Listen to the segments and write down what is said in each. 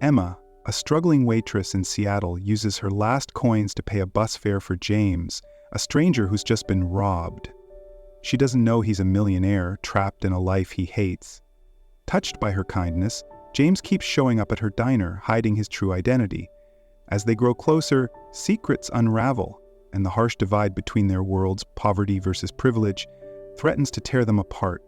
Emma, a struggling waitress in Seattle, uses her last coins to pay a bus fare for James, a stranger who's just been robbed. She doesn't know he's a millionaire trapped in a life he hates. Touched by her kindness, James keeps showing up at her diner, hiding his true identity. As they grow closer, secrets unravel, and the harsh divide between their worlds, poverty versus privilege, threatens to tear them apart.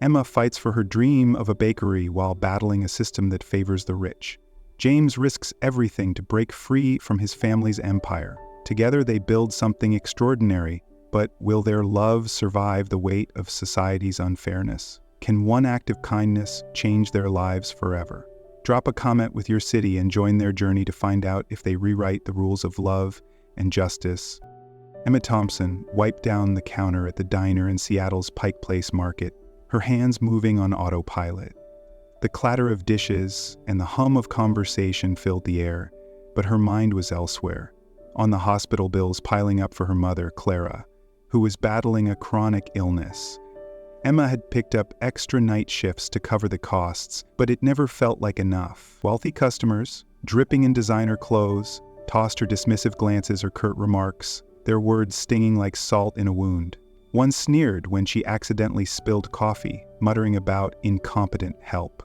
Emma fights for her dream of a bakery while battling a system that favors the rich. James risks everything to break free from his family's empire. Together they build something extraordinary, but will their love survive the weight of society's unfairness? Can one act of kindness change their lives forever? Drop a comment with your city and join their journey to find out if they rewrite the rules of love and justice. Emma Thompson wiped down the counter at the diner in Seattle's Pike Place Market, her hands moving on autopilot. The clatter of dishes and the hum of conversation filled the air, but her mind was elsewhere, on the hospital bills piling up for her mother, Clara, who was battling a chronic illness. Emma had picked up extra night shifts to cover the costs, but it never felt like enough. Wealthy customers, dripping in designer clothes, tossed her dismissive glances or curt remarks, their words stinging like salt in a wound. One sneered when she accidentally spilled coffee, muttering about incompetent help.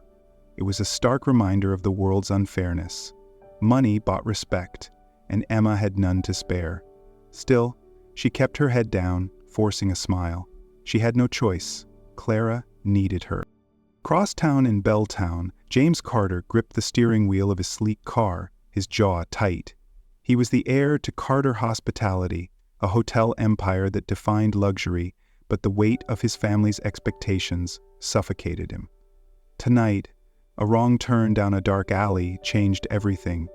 It was a stark reminder of the world's unfairness. Money bought respect, and Emma had none to spare. Still, she kept her head down, forcing a smile. She had no choice. Clara needed her. Across town in Belltown, James Carter gripped the steering wheel of his sleek car, his jaw tight. He was the heir to Carter Hospitality, a hotel empire that defined luxury, but the weight of his family's expectations suffocated him. Tonight, a wrong turn down a dark alley changed everything.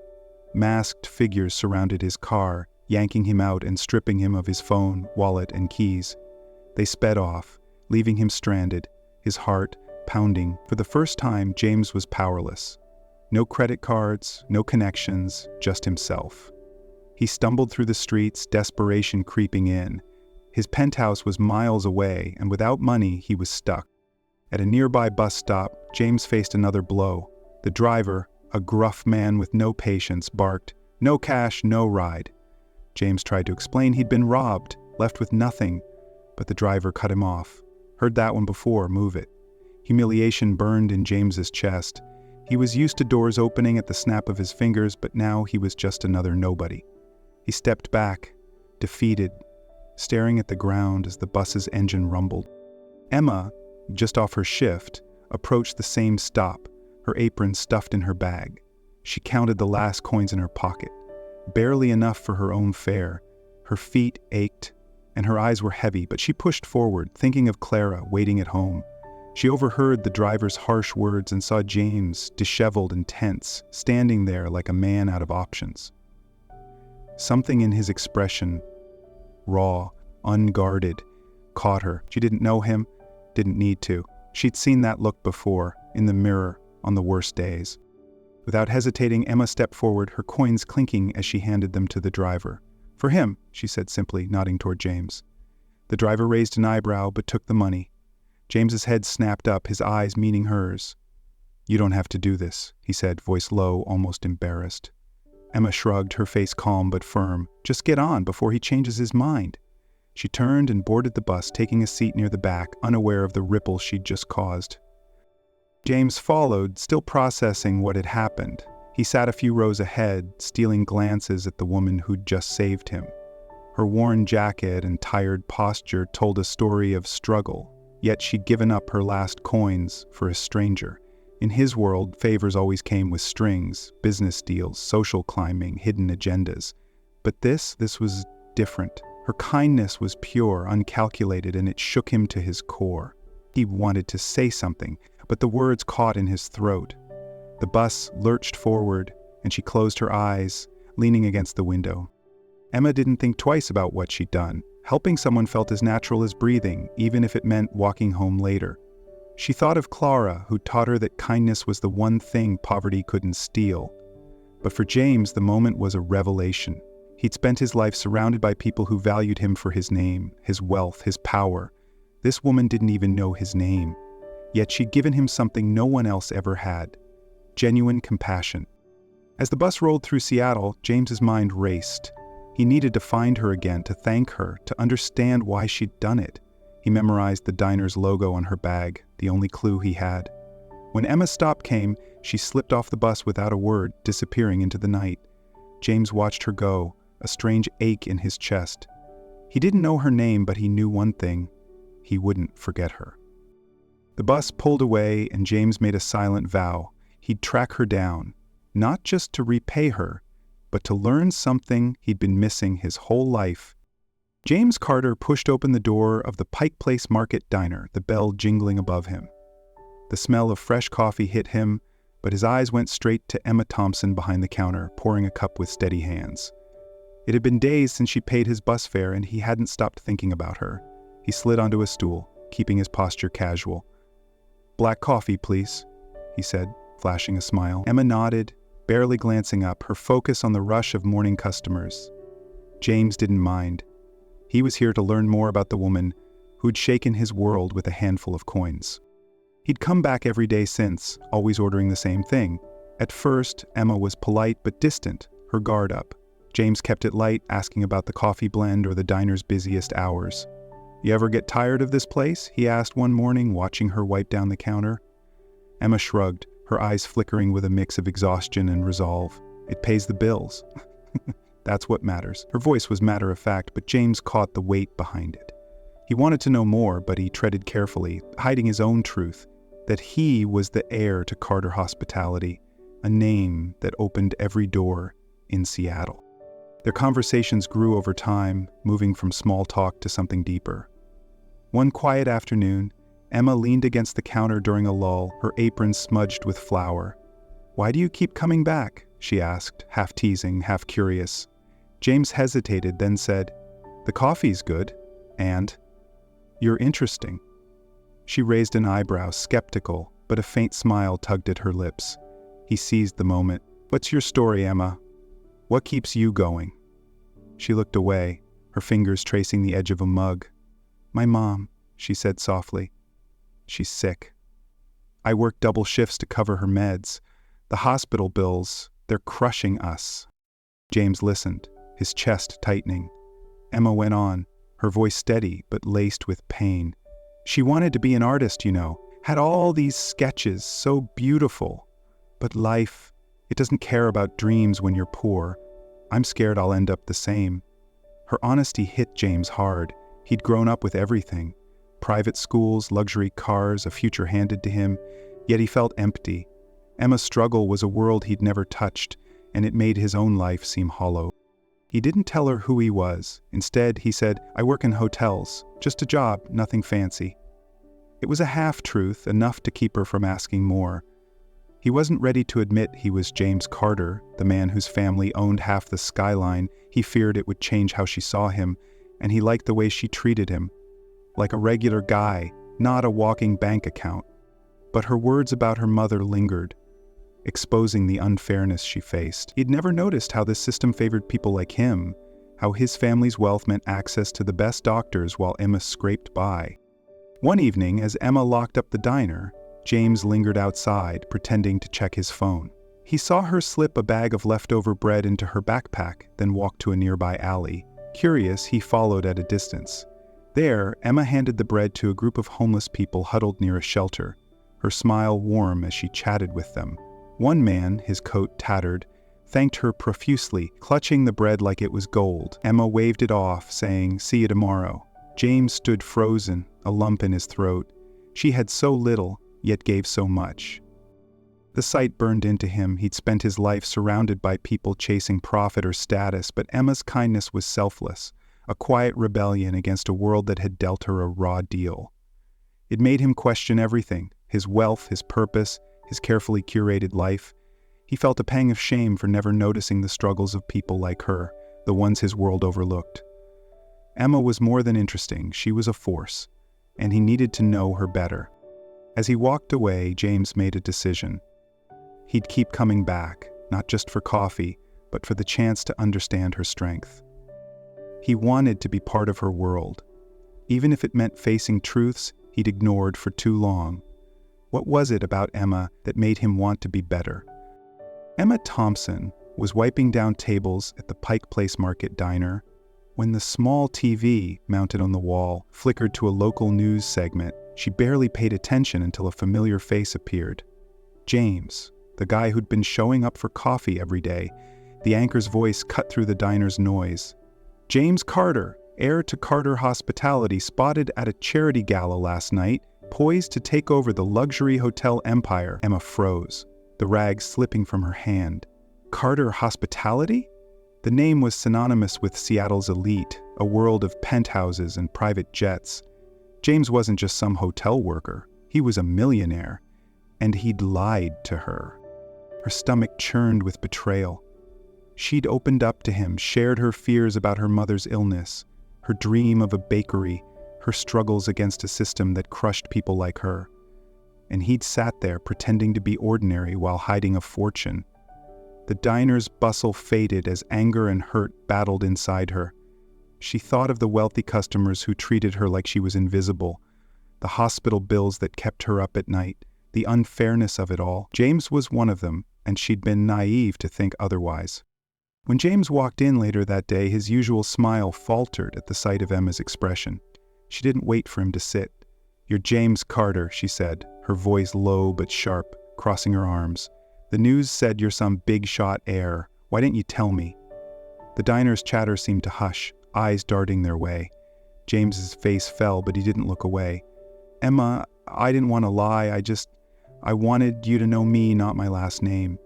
Masked figures surrounded his car, yanking him out and stripping him of his phone, wallet, and keys. They sped off, leaving him stranded, his heart pounding. For the first time, James was powerless. No credit cards, no connections, just himself. He stumbled through the streets, desperation creeping in. His penthouse was miles away, and without money, he was stuck. At a nearby bus stop, James faced another blow. The driver, a gruff man with no patience, barked, "No cash, no ride." James tried to explain he'd been robbed, left with nothing, but the driver cut him off. "Heard that one before, move it." Humiliation burned in James's chest. He was used to doors opening at the snap of his fingers, but now he was just another nobody. He stepped back, defeated, staring at the ground as the bus's engine rumbled. Emma, just off her shift, approached the same stop, her apron stuffed in her bag. She counted the last coins in her pocket, barely enough for her own fare. Her feet ached, and her eyes were heavy, but she pushed forward, thinking of Clara waiting at home. She overheard the driver's harsh words and saw James, disheveled and tense, standing there like a man out of options. Something in his expression, raw, unguarded, caught her. She didn't know him, didn't need to. She'd seen that look before, in the mirror, on the worst days. Without hesitating, Emma stepped forward, her coins clinking as she handed them to the driver. "For him," she said simply, nodding toward James. The driver raised an eyebrow but took the money. James's head snapped up, his eyes meeting hers. "You don't have to do this," he said, voice low, almost embarrassed. Emma shrugged, her face calm but firm. "Just get on before he changes his mind." She turned and boarded the bus, taking a seat near the back, unaware of the ripple she'd just caused. James followed, still processing what had happened. He sat a few rows ahead, stealing glances at the woman who'd just saved him. Her worn jacket and tired posture told a story of struggle, yet she'd given up her last coins for a stranger. In his world, favors always came with strings, business deals, social climbing, hidden agendas. But this was different. Her kindness was pure, uncalculated, and it shook him to his core. He wanted to say something, but the words caught in his throat. The bus lurched forward, and she closed her eyes, leaning against the window. Emma didn't think twice about what she'd done. Helping someone felt as natural as breathing, even if it meant walking home later. She thought of Clara, who taught her that kindness was the one thing poverty couldn't steal. But for James, the moment was a revelation. He'd spent his life surrounded by people who valued him for his name, his wealth, his power. This woman didn't even know his name. Yet she'd given him something no one else ever had: genuine compassion. As the bus rolled through Seattle, James's mind raced. He needed to find her again, to thank her, to understand why she'd done it. He memorized the diner's logo on her bag, the only clue he had. When Emma's stop came, she slipped off the bus without a word, disappearing into the night. James watched her go, a strange ache in his chest. He didn't know her name, but he knew one thing: he wouldn't forget her. The bus pulled away, and James made a silent vow. He'd track her down, not just to repay her, but to learn something he'd been missing his whole life. James Carter pushed open the door of the Pike Place Market Diner, the bell jingling above him. The smell of fresh coffee hit him, but his eyes went straight to Emma Thompson behind the counter, pouring a cup with steady hands. It had been days since she paid his bus fare, and he hadn't stopped thinking about her. He slid onto a stool, keeping his posture casual. "Black coffee, please," he said, flashing a smile. Emma nodded, barely glancing up, her focus on the rush of morning customers. James didn't mind. He was here to learn more about the woman who'd shaken his world with a handful of coins. He'd come back every day since, always ordering the same thing. At first, Emma was polite but distant, her guard up. James kept it light, asking about the coffee blend or the diner's busiest hours. "You ever get tired of this place?" he asked one morning, watching her wipe down the counter. Emma shrugged, her eyes flickering with a mix of exhaustion and resolve. "It pays the bills." That's what matters. Her voice was matter-of-fact, but James caught the weight behind it. He wanted to know more, but he treaded carefully, hiding his own truth, that he was the heir to Carter Hospitality, a name that opened every door in Seattle. Their conversations grew over time, moving from small talk to something deeper. One quiet afternoon, Emma leaned against the counter during a lull, her apron smudged with flour. "Why do you keep coming back?" she asked, half teasing, half curious. James hesitated, then said, "The coffee's good, and you're interesting." She raised an eyebrow, skeptical, but a faint smile tugged at her lips. He seized the moment. "What's your story, Emma? What keeps you going?" She looked away, her fingers tracing the edge of a mug. "My mom," she said softly. "She's sick. I work double shifts to cover her meds. The hospital bills, they're crushing us." James listened, his chest tightening. Emma went on, her voice steady but laced with pain. "She wanted to be an artist, had all these sketches, so beautiful. But life, it doesn't care about dreams when you're poor. I'm scared I'll end up the same." Her honesty hit James hard. He'd grown up with everything. Private schools, luxury cars, a future handed to him, yet he felt empty. Emma's struggle was a world he'd never touched, and it made his own life seem hollow. He didn't tell her who he was. Instead, he said, "I work in hotels. Just a job, nothing fancy." It was a half-truth, enough to keep her from asking more. He wasn't ready to admit he was James Carter, the man whose family owned half the skyline. He feared it would change how she saw him, and he liked the way she treated him. Like a regular guy, not a walking bank account. But her words about her mother lingered, exposing the unfairness she faced. He'd never noticed how this system favored people like him, how his family's wealth meant access to the best doctors while Emma scraped by. One evening, as Emma locked up the diner, James lingered outside, pretending to check his phone. He saw her slip a bag of leftover bread into her backpack, then walk to a nearby alley. Curious, he followed at a distance. There, Emma handed the bread to a group of homeless people huddled near a shelter, her smile warm as she chatted with them. One man, his coat tattered, thanked her profusely, clutching the bread like it was gold. Emma waved it off, saying, "See you tomorrow." James stood frozen, a lump in his throat. She had so little, yet gave so much. The sight burned into him. He'd spent his life surrounded by people chasing profit or status, but Emma's kindness was selfless, a quiet rebellion against a world that had dealt her a raw deal. It made him question everything, his wealth, his purpose, his carefully curated life. He felt a pang of shame for never noticing the struggles of people like her, the ones his world overlooked. Emma was more than interesting, she was a force, and he needed to know her better. As he walked away, James made a decision. He'd keep coming back, not just for coffee, but for the chance to understand her strength. He wanted to be part of her world, even if it meant facing truths he'd ignored for too long. What was it about Emma that made him want to be better? Emma Thompson was wiping down tables at the Pike Place Market diner when the small TV mounted on the wall flickered to a local news segment. She barely paid attention until a familiar face appeared. James, the guy who'd been showing up for coffee every day. The anchor's voice cut through the diner's noise. James Carter, heir to Carter Hospitality, spotted at a charity gala last night, poised to take over the luxury hotel empire. Emma froze, the rag slipping from her hand. Carter Hospitality? The name was synonymous with Seattle's elite, a world of penthouses and private jets. James wasn't just some hotel worker. He was a millionaire. And he'd lied to her. Her stomach churned with betrayal. She'd opened up to him, shared her fears about her mother's illness, her dream of a bakery, her struggles against a system that crushed people like her. And he'd sat there pretending to be ordinary while hiding a fortune. The diner's bustle faded as anger and hurt battled inside her. She thought of the wealthy customers who treated her like she was invisible, the hospital bills that kept her up at night, the unfairness of it all. James was one of them, and she'd been naive to think otherwise. When James walked in later that day, his usual smile faltered at the sight of Emma's expression. She didn't wait for him to sit. "You're James Carter," she said, her voice low but sharp, crossing her arms. "The news said you're some big-shot heir. Why didn't you tell me?" The diner's chatter seemed to hush, eyes darting their way. James's face fell, but he didn't look away. "Emma, I didn't want to lie. I wanted you to know me, not my last name."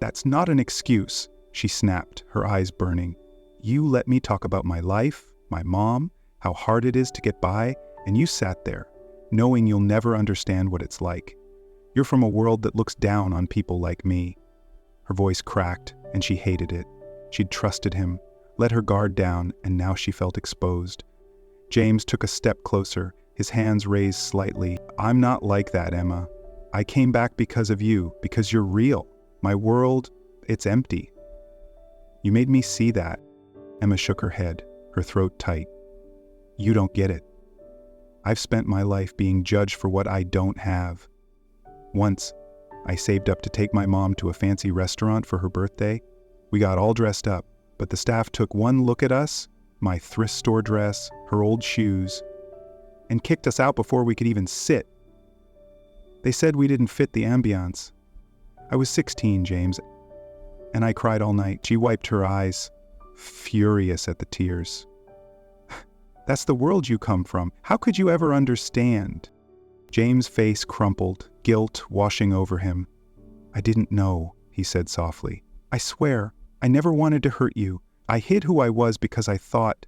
"That's not an excuse," she snapped, her eyes burning. "You let me talk about my life, my mom, how hard it is to get by, and you sat there, knowing you'll never understand what it's like. You're from a world that looks down on people like me." Her voice cracked, and she hated it. She'd trusted him, let her guard down, and now she felt exposed. James took a step closer, his hands raised slightly. "I'm not like that, Emma. I came back because of you, because you're real. My world, it's empty." "You made me see that." Emma shook her head, her throat tight. "You don't get it. I've spent my life being judged for what I don't have. Once, I saved up to take my mom to a fancy restaurant for her birthday. We got all dressed up, but the staff took one look at us, my thrift store dress, her old shoes, and kicked us out before we could even sit. They said we didn't fit the ambiance. I was 16, James, and I cried all night." She wiped her eyes, furious at the tears. "That's the world you come from. How could you ever understand?" James' face crumpled, guilt washing over him. "I didn't know," he said softly. "I swear, I never wanted to hurt you. I hid who I was because I thought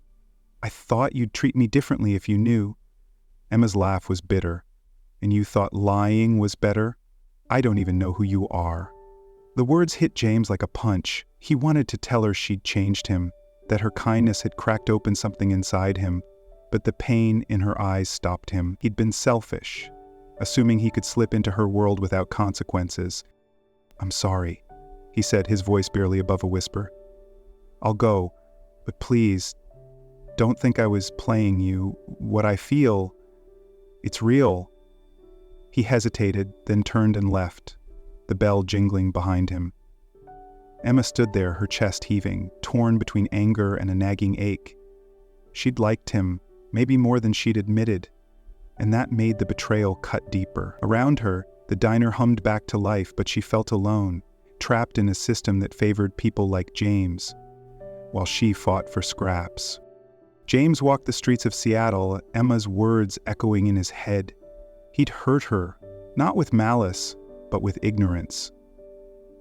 you'd treat me differently if you knew." Emma's laugh was bitter. "And you thought lying was better? I don't even know who you are." The words hit James like a punch. He wanted to tell her she'd changed him, that her kindness had cracked open something inside him, but the pain in her eyes stopped him. He'd been selfish, assuming he could slip into her world without consequences. "I'm sorry," he said, his voice barely above a whisper. "I'll go, but please, don't think I was playing you. What I feel, it's real." He hesitated, then turned and left, the bell jingling behind him. Emma stood there, her chest heaving, torn between anger and a nagging ache. She'd liked him, maybe more than she'd admitted, and that made the betrayal cut deeper. Around her, the diner hummed back to life, but she felt alone, trapped in a system that favored people like James, while she fought for scraps. James walked the streets of Seattle, Emma's words echoing in his head. He'd hurt her, not with malice, but with ignorance.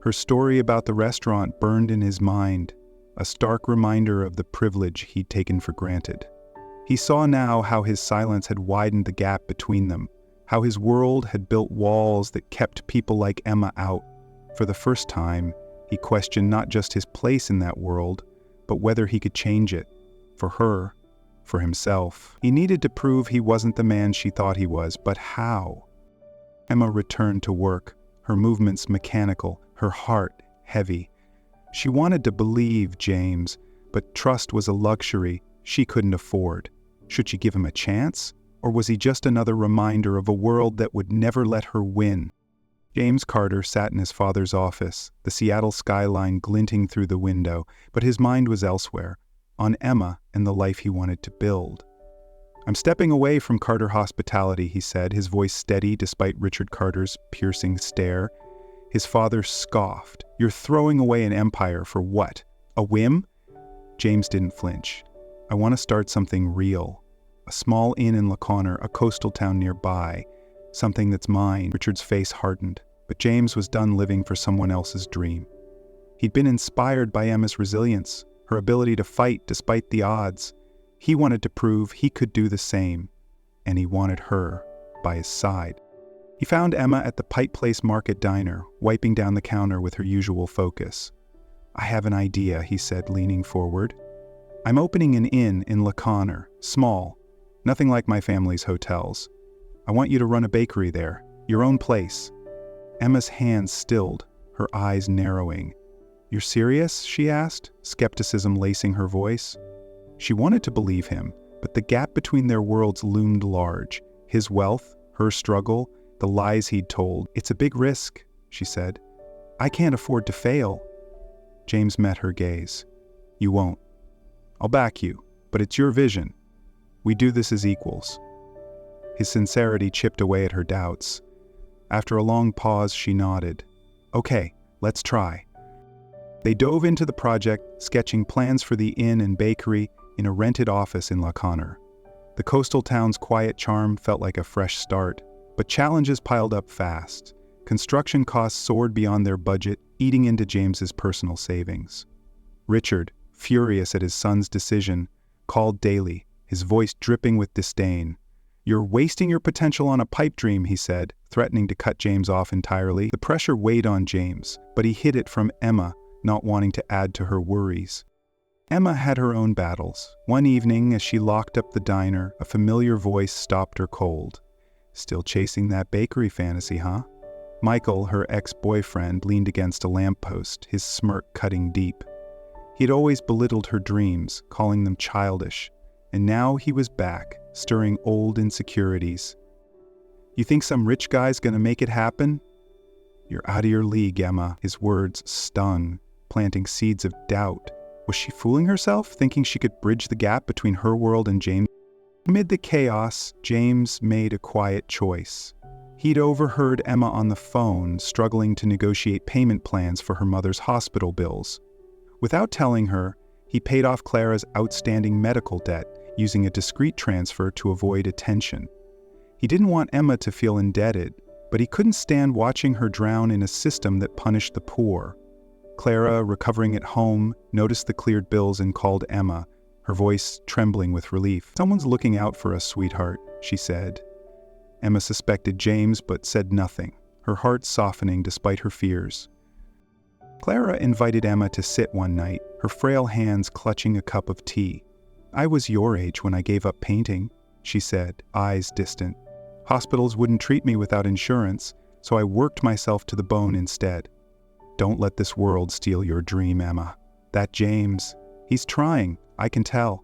Her story about the restaurant burned in his mind, a stark reminder of the privilege he'd taken for granted. He saw now how his silence had widened the gap between them, how his world had built walls that kept people like Emma out. For the first time, he questioned not just his place in that world, but whether he could change it. For her, for himself. He needed to prove he wasn't the man she thought he was, but how? Emma returned to work, her movements mechanical, her heart heavy. She wanted to believe James, but trust was a luxury she couldn't afford. Should she give him a chance? Or was he just another reminder of a world that would never let her win? James Carter sat in his father's office, the Seattle skyline glinting through the window, but his mind was elsewhere, on Emma and the life he wanted to build. "I'm stepping away from Carter Hospitality," he said, his voice steady despite Richard Carter's piercing stare. His father scoffed. "You're throwing away an empire for what? A whim?" James didn't flinch. "I want to start something real. A small inn in LaConner, a coastal town nearby. Something that's mine." Richard's face hardened, but James was done living for someone else's dream. He'd been inspired by Emma's resilience, her ability to fight despite the odds. He wanted to prove he could do the same, and he wanted her by his side. He found Emma at the Pike Place Market Diner, wiping down the counter with her usual focus. "I have an idea," he said, leaning forward. "I'm opening an inn in LaConner, small, nothing like my family's hotels. I want you to run a bakery there, your own place." Emma's hands stilled, her eyes narrowing. "You're serious?" she asked, skepticism lacing her voice. She wanted to believe him, but the gap between their worlds loomed large. His wealth, her struggle, the lies he'd told. "It's a big risk," she said. "I can't afford to fail." James met her gaze. "You won't. I'll back you, but it's your vision. We do this as equals." His sincerity chipped away at her doubts. After a long pause, she nodded. "Okay, let's try." They dove into the project, sketching plans for the inn and bakery in a rented office in LaConner. The coastal town's quiet charm felt like a fresh start, but challenges piled up fast. Construction costs soared beyond their budget, eating into James's personal savings. Richard, furious at his son's decision, called daily, his voice dripping with disdain. "You're wasting your potential on a pipe dream," he said, threatening to cut James off entirely. The pressure weighed on James, but he hid it from Emma, not wanting to add to her worries. Emma had her own battles. One evening, as she locked up the diner, a familiar voice stopped her cold. "Still chasing that bakery fantasy, huh?" Michael, her ex-boyfriend, leaned against a lamppost, his smirk cutting deep. He'd always belittled her dreams, calling them childish, and now he was back, stirring old insecurities. "You think some rich guy's gonna make it happen?" "You're out of your league, Emma." His words stung, planting seeds of doubt. Was she fooling herself, thinking she could bridge the gap between her world and James? Amid the chaos, James made a quiet choice. He'd overheard Emma on the phone, struggling to negotiate payment plans for her mother's hospital bills. Without telling her, he paid off Clara's outstanding medical debt, using a discreet transfer to avoid attention. He didn't want Emma to feel indebted, but he couldn't stand watching her drown in a system that punished the poor. Clara, recovering at home, noticed the cleared bills and called Emma, her voice trembling with relief. "Someone's looking out for us, sweetheart," she said. Emma suspected James but said nothing, her heart softening despite her fears. Clara invited Emma to sit one night, her frail hands clutching a cup of tea. "I was your age when I gave up painting," she said, eyes distant. "Hospitals wouldn't treat me without insurance, so I worked myself to the bone instead. Don't let this world steal your dream, Emma. That James, he's trying, I can tell."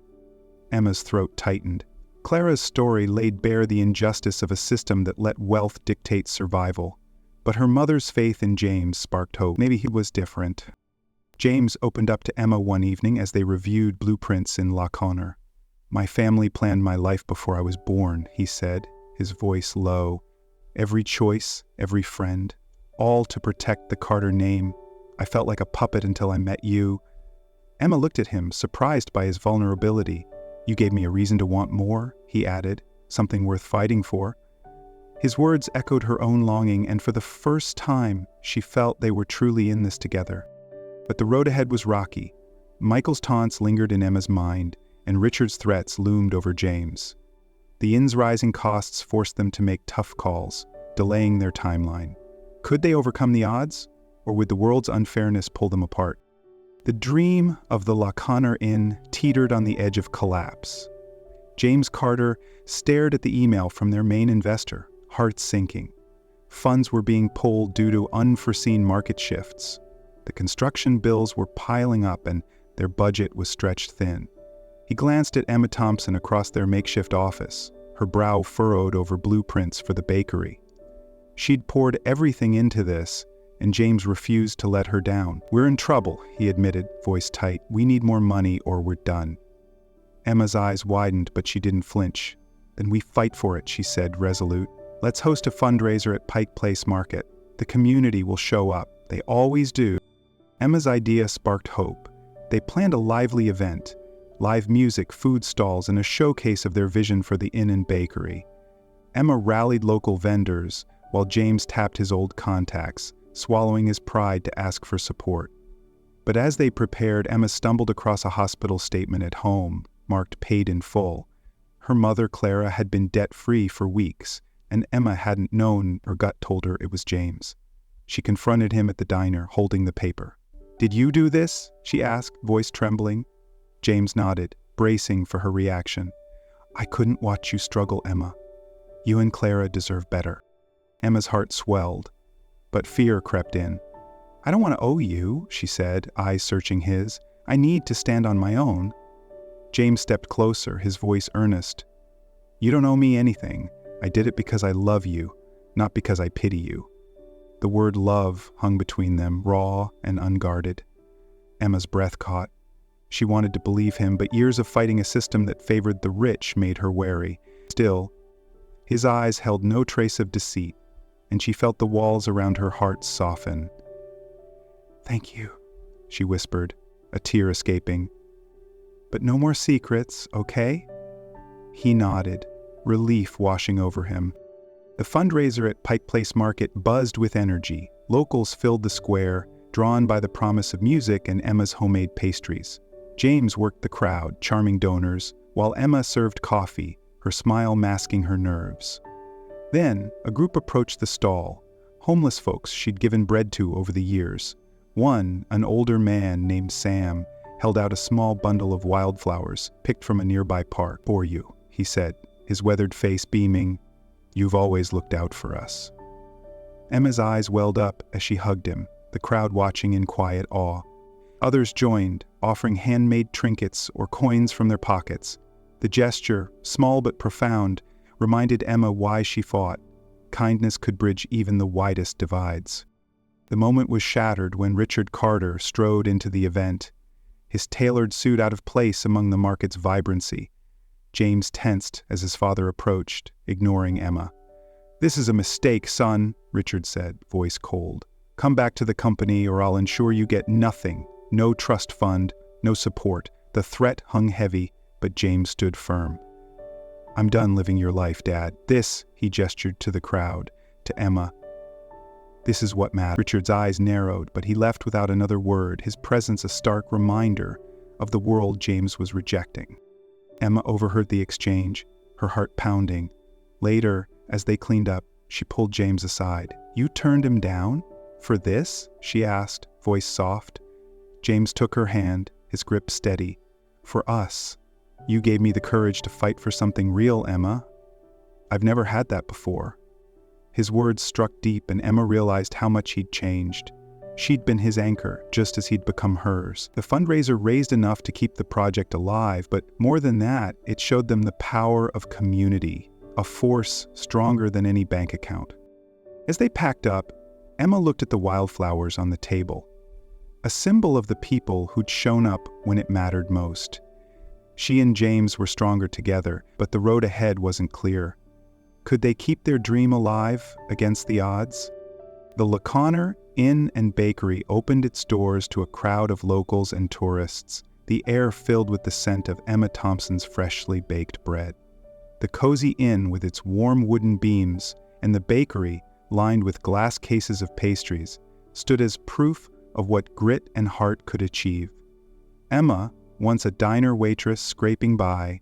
Emma's throat tightened. Clara's story laid bare the injustice of a system that let wealth dictate survival. But her mother's faith in James sparked hope. Maybe he was different. James opened up to Emma one evening as they reviewed blueprints in LaConner. "My family planned my life before I was born," he said, his voice low. "Every choice, every friend, all to protect the Carter name. I felt like a puppet until I met you." Emma looked at him, surprised by his vulnerability. "You gave me a reason to want more," he added, "something worth fighting for." His words echoed her own longing, and for the first time, she felt they were truly in this together. But the road ahead was rocky. Michael's taunts lingered in Emma's mind, and Richard's threats loomed over James. The inn's rising costs forced them to make tough calls, delaying their timeline. Could they overcome the odds, or would the world's unfairness pull them apart? The dream of the LaConner Inn teetered on the edge of collapse. James Carter stared at the email from their main investor, heart sinking. Funds were being pulled due to unforeseen market shifts. The construction bills were piling up and their budget was stretched thin. He glanced at Emma Thompson across their makeshift office, her brow furrowed over blueprints for the bakery. She'd poured everything into this, and James refused to let her down. "We're in trouble," he admitted, voice tight. "We need more money or we're done." Emma's eyes widened, but she didn't flinch. "Then we fight for it," she said, resolute. "Let's host a fundraiser at Pike Place Market. The community will show up. They always do." Emma's idea sparked hope. They planned a lively event, live music, food stalls, and a showcase of their vision for the inn and bakery. Emma rallied local vendors, while James tapped his old contacts, swallowing his pride to ask for support. But as they prepared, Emma stumbled across a hospital statement at home, marked paid in full. Her mother, Clara, had been debt-free for weeks, and Emma hadn't known. Her gut told her it was James. She confronted him at the diner, holding the paper. "Did you do this?" she asked, voice trembling. James nodded, bracing for her reaction. "I couldn't watch you struggle, Emma. You and Clara deserve better." Emma's heart swelled, but fear crept in. "I don't want to owe you," she said, eyes searching his. "I need to stand on my own." James stepped closer, his voice earnest. "You don't owe me anything. I did it because I love you, not because I pity you." The word love hung between them, raw and unguarded. Emma's breath caught. She wanted to believe him, but years of fighting a system that favored the rich made her wary. Still, his eyes held no trace of deceit, and she felt the walls around her heart soften. "Thank you," she whispered, a tear escaping. "But no more secrets, okay?" He nodded, relief washing over him. The fundraiser at Pike Place Market buzzed with energy. Locals filled the square, drawn by the promise of music and Emma's homemade pastries. James worked the crowd, charming donors, while Emma served coffee, her smile masking her nerves. Then, a group approached the stall, homeless folks she'd given bread to over the years. One, an older man named Sam, held out a small bundle of wildflowers picked from a nearby park. "For you," he said, his weathered face beaming. "You've always looked out for us." Emma's eyes welled up as she hugged him, the crowd watching in quiet awe. Others joined, offering handmade trinkets or coins from their pockets. The gesture, small but profound, reminded Emma why she fought. Kindness could bridge even the widest divides. The moment was shattered when Richard Carter strode into the event, his tailored suit out of place among the market's vibrancy. James tensed as his father approached, ignoring Emma. "This is a mistake, son," Richard said, voice cold. "Come back to the company or I'll ensure you get nothing. No trust fund, no support." The threat hung heavy, but James stood firm. "I'm done living your life, Dad. This," he gestured to the crowd, to Emma. "This is what matters." Richard's eyes narrowed, but he left without another word, his presence a stark reminder of the world James was rejecting. Emma overheard the exchange, her heart pounding. Later, as they cleaned up, she pulled James aside. "You turned him down? For this?" she asked, voice soft. James took her hand, his grip steady. "For us. You gave me the courage to fight for something real, Emma. I've never had that before." His words struck deep, and Emma realized how much he'd changed. She'd been his anchor, just as he'd become hers. The fundraiser raised enough to keep the project alive, but more than that, it showed them the power of community, a force stronger than any bank account. As they packed up, Emma looked at the wildflowers on the table, a symbol of the people who'd shown up when it mattered most. She and James were stronger together, but the road ahead wasn't clear. Could they keep their dream alive against the odds? The Laconer Inn and Bakery opened its doors to a crowd of locals and tourists, the air filled with the scent of Emma Thompson's freshly baked bread. The cozy inn with its warm wooden beams and the bakery, lined with glass cases of pastries, stood as proof of what grit and heart could achieve. Emma, once a diner waitress scraping by,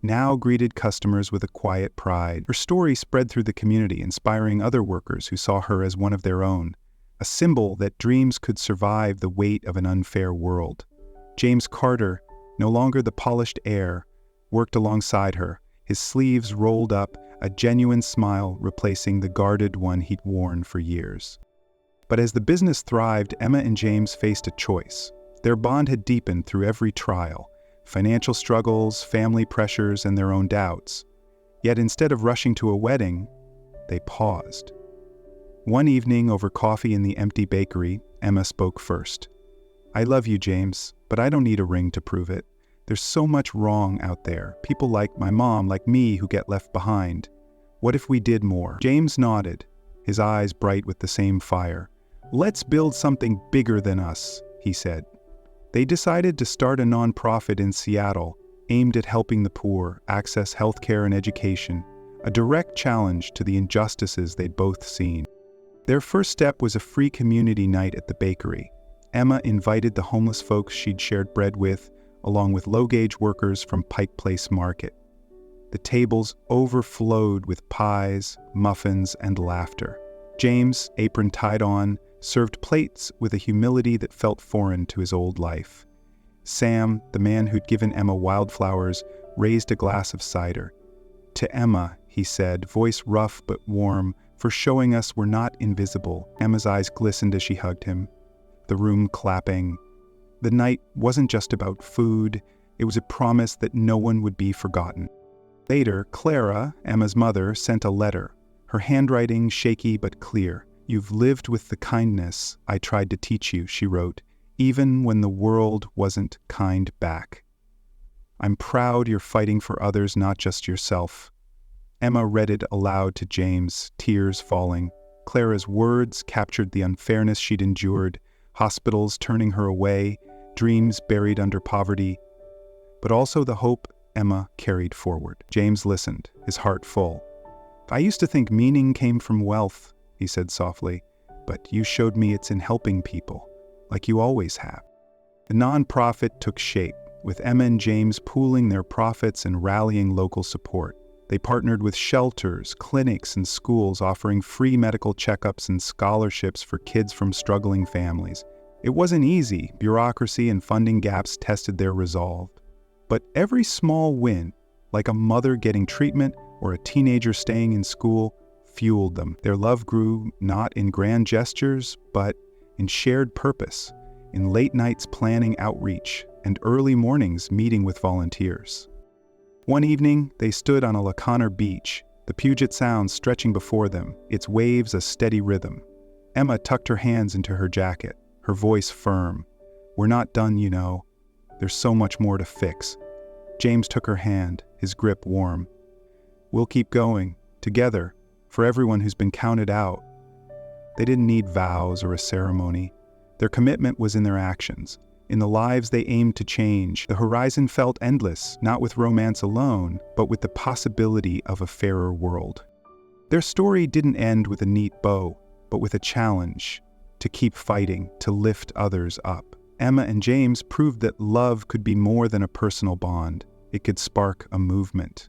now greeted customers with a quiet pride. Her story spread through the community, inspiring other workers who saw her as one of their own, a symbol that dreams could survive the weight of an unfair world. James Carter, no longer the polished heir, worked alongside her, his sleeves rolled up, a genuine smile replacing the guarded one he'd worn for years. But as the business thrived, Emma and James faced a choice. Their bond had deepened through every trial, financial struggles, family pressures, and their own doubts. Yet instead of rushing to a wedding, they paused. One evening over coffee in the empty bakery, Emma spoke first. "I love you, James, but I don't need a ring to prove it. There's so much wrong out there. People like my mom, like me, who get left behind. What if we did more?" James nodded, his eyes bright with the same fire. "Let's build something bigger than us," he said. They decided to start a nonprofit in Seattle, aimed at helping the poor access healthcare and education, a direct challenge to the injustices they'd both seen. Their first step was a free community night at the bakery. Emma invited the homeless folks she'd shared bread with, along with low-gauge workers from Pike Place Market. The tables overflowed with pies, muffins, and laughter. James, apron tied on, served plates with a humility that felt foreign to his old life. Sam, the man who'd given Emma wildflowers, raised a glass of cider. "To Emma," he said, voice rough but warm, "for showing us we're not invisible." Emma's eyes glistened as she hugged him, the room clapping. The night wasn't just about food, it was a promise that no one would be forgotten. Later, Clara, Emma's mother, sent a letter, her handwriting shaky but clear. "You've lived with the kindness I tried to teach you," she wrote, "even when the world wasn't kind back. I'm proud you're fighting for others, not just yourself." Emma read it aloud to James, tears falling. Clara's words captured the unfairness she'd endured, hospitals turning her away, dreams buried under poverty, but also the hope Emma carried forward. James listened, his heart full. "I used to think meaning came from wealth," he said softly, "but you showed me it's in helping people, like you always have." The nonprofit took shape, with Emma and James pooling their profits and rallying local support. They partnered with shelters, clinics, and schools, offering free medical checkups and scholarships for kids from struggling families. It wasn't easy. Bureaucracy and funding gaps tested their resolve. But every small win, like a mother getting treatment or a teenager staying in school, fueled them. Their love grew not in grand gestures, but in shared purpose, in late nights planning outreach, and early mornings meeting with volunteers. One evening, they stood on a Laconar beach, the Puget Sound stretching before them, its waves a steady rhythm. Emma tucked her hands into her jacket, her voice firm. "We're not done, you know. There's so much more to fix." James took her hand, his grip warm. "We'll keep going, together, for everyone who's been counted out." They didn't need vows or a ceremony. Their commitment was in their actions, in the lives they aimed to change. The horizon felt endless, not with romance alone, but with the possibility of a fairer world. Their story didn't end with a neat bow, but with a challenge to keep fighting, to lift others up. Emma and James proved that love could be more than a personal bond. It could spark a movement.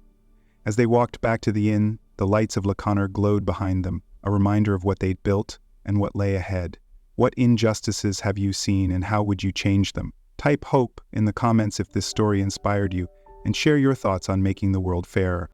As they walked back to the inn, the lights of Laconar glowed behind them, a reminder of what they'd built and what lay ahead. What injustices have you seen, and how would you change them? Type HOPE in the comments if this story inspired you, and share your thoughts on making the world fairer.